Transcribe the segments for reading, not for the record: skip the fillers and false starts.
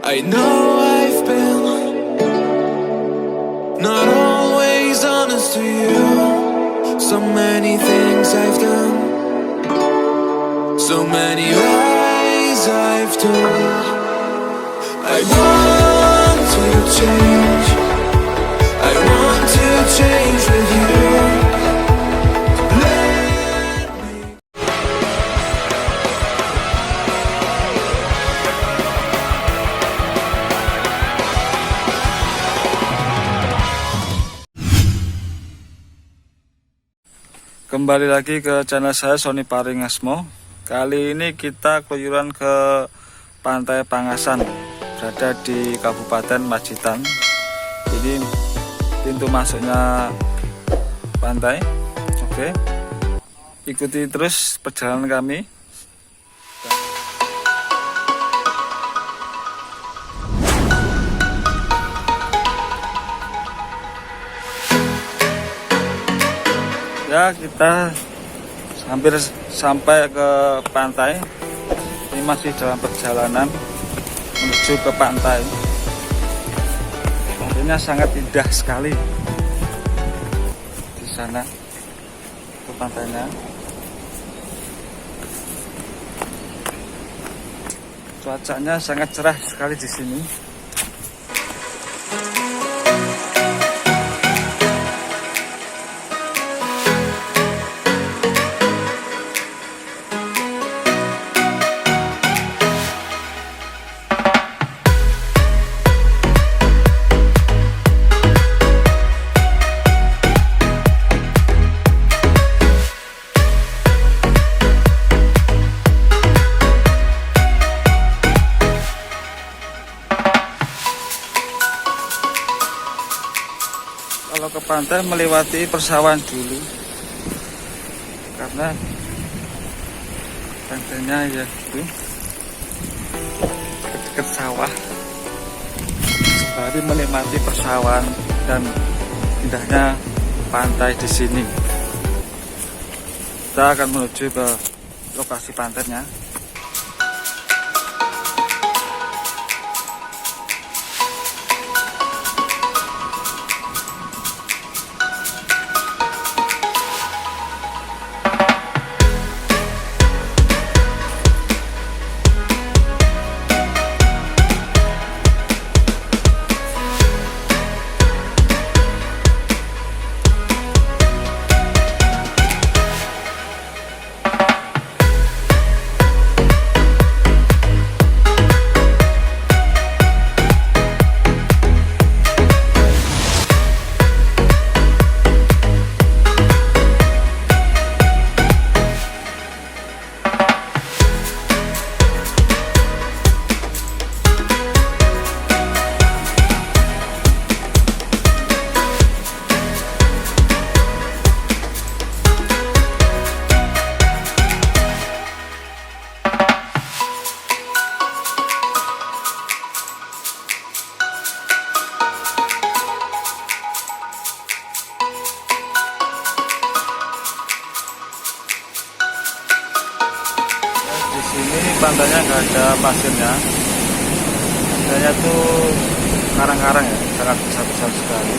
I know I've been not always honest to you. So many things I've done, so many lies I've told. I want to change, I want to change with you. Kembali lagi ke channel saya Sony Paringasmo. Kali ini kita keluyuran ke Pantai Pangasan, berada di Kabupaten Pacitan. Ini pintu masuknya pantai. Oke, ikuti terus perjalanan kami. Ya, kita hampir sampai ke pantai. Ini masih dalam perjalanan menuju ke pantai. Pantainya sangat indah sekali. Di sana ke pantainya. Cuacanya sangat cerah sekali di sini. Kalau ke pantai melewati persawahan dulu, karena pantainya ya gitu dekat sawah, sembari menikmati persawahan dan indahnya pantai di sini. Kita akan menuju ke lokasi pantainya. Pantainya nggak ada pasirnya, pantainya tuh karang-karang ya, sangat besar-besar sekali,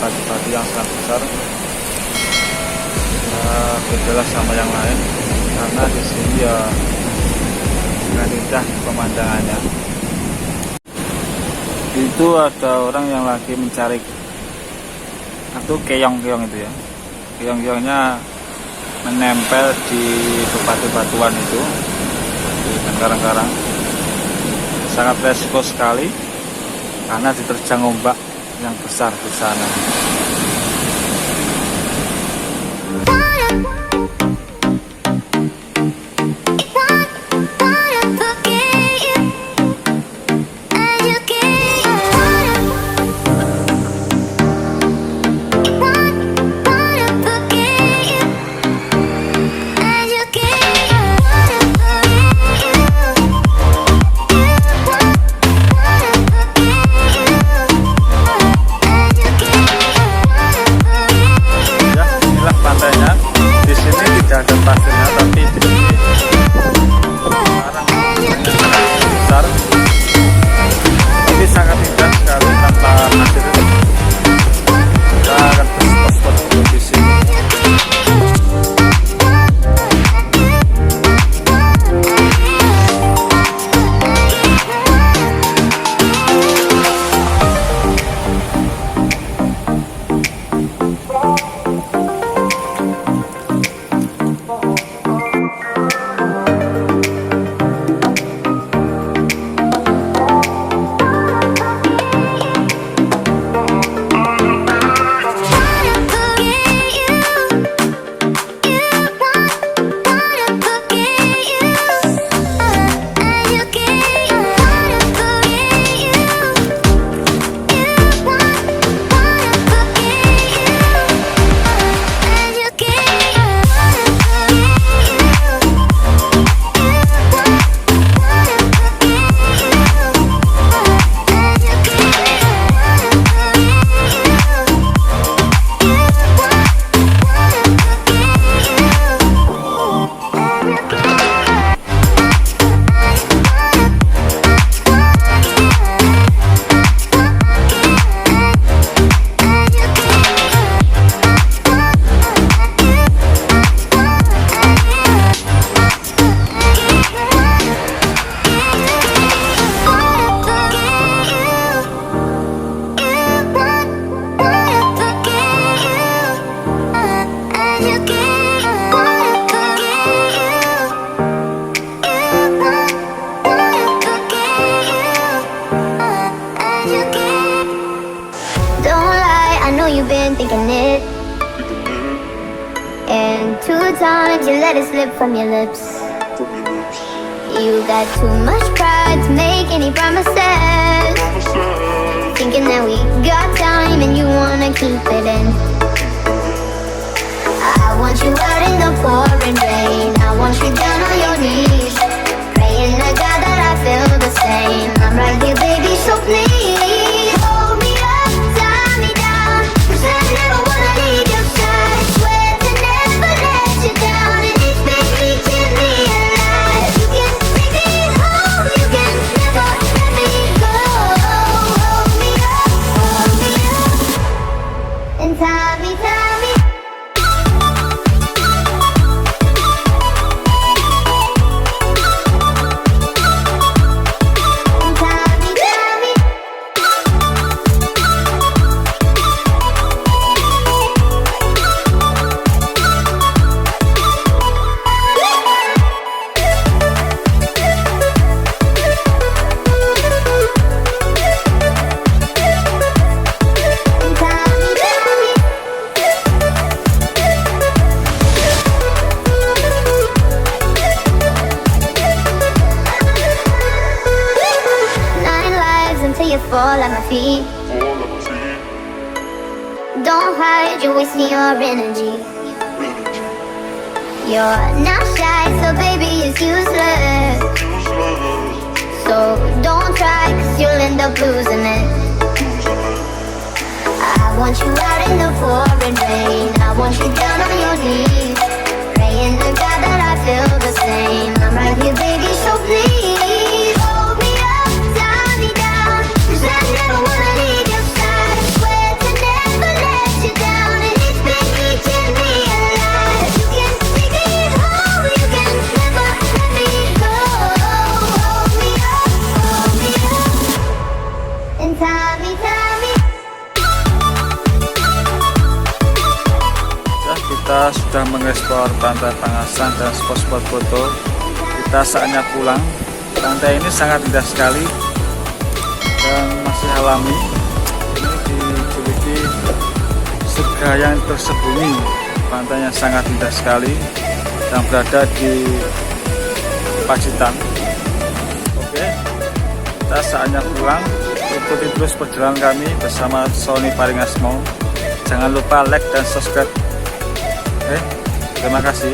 batu-batu yang sangat besar. Berbeda sama yang lain, karena di sini ya sangat indah pemandangannya. Itu ada orang yang lagi mencari atau keong-keong itu ya, keong-keongnya menempel di batu-batuan itu. Karang-karang sangat resiko sekali karena diterjang ombak yang besar di sana. know you've been thinking it. And 2 times you let it slip from your lips. You got too much pride to make any promises. Thinking that we got time and you wanna keep it in. I want you out in the pouring rain. I want you down on your knees, praying to God that I feel the same. I'm right here, baby, so please hold me up, tie me down, 'cause I never wanna leave your side. Swear to never let you down, and each bit keeping me alive. You can take me home, you can never let me go. Hold me up, and tie me, tie me. Fall at my feet. Don't hide, you're wasting your energy. You're not shy, so baby it's useless. So don't try, 'cause you'll end up losing it. I want you out in the pouring rain. I want you down on your knees, praying to God that I feel the same. I'm right here, baby, so please hold me up, tie me down, 'cause I never wanna leave your side. Swear to never let you down, and it's been keeping me alive. You can take me home, you can never let me go. Hold me up, and tie me, tie me. Kita sudah mengeksplor Pantai Pangasan dan spot-spot foto. Kita saatnya pulang. Pantai ini sangat indah sekali dan masih alami. Ini dijuluki surga yang tersembunyi. Pantainya sangat indah sekali yang berada di Pacitan. Oke, kita saatnya pulang. Ikuti terus perjalanan kami bersama Sony Paringasmo. Jangan lupa like dan subscribe. Terima kasih.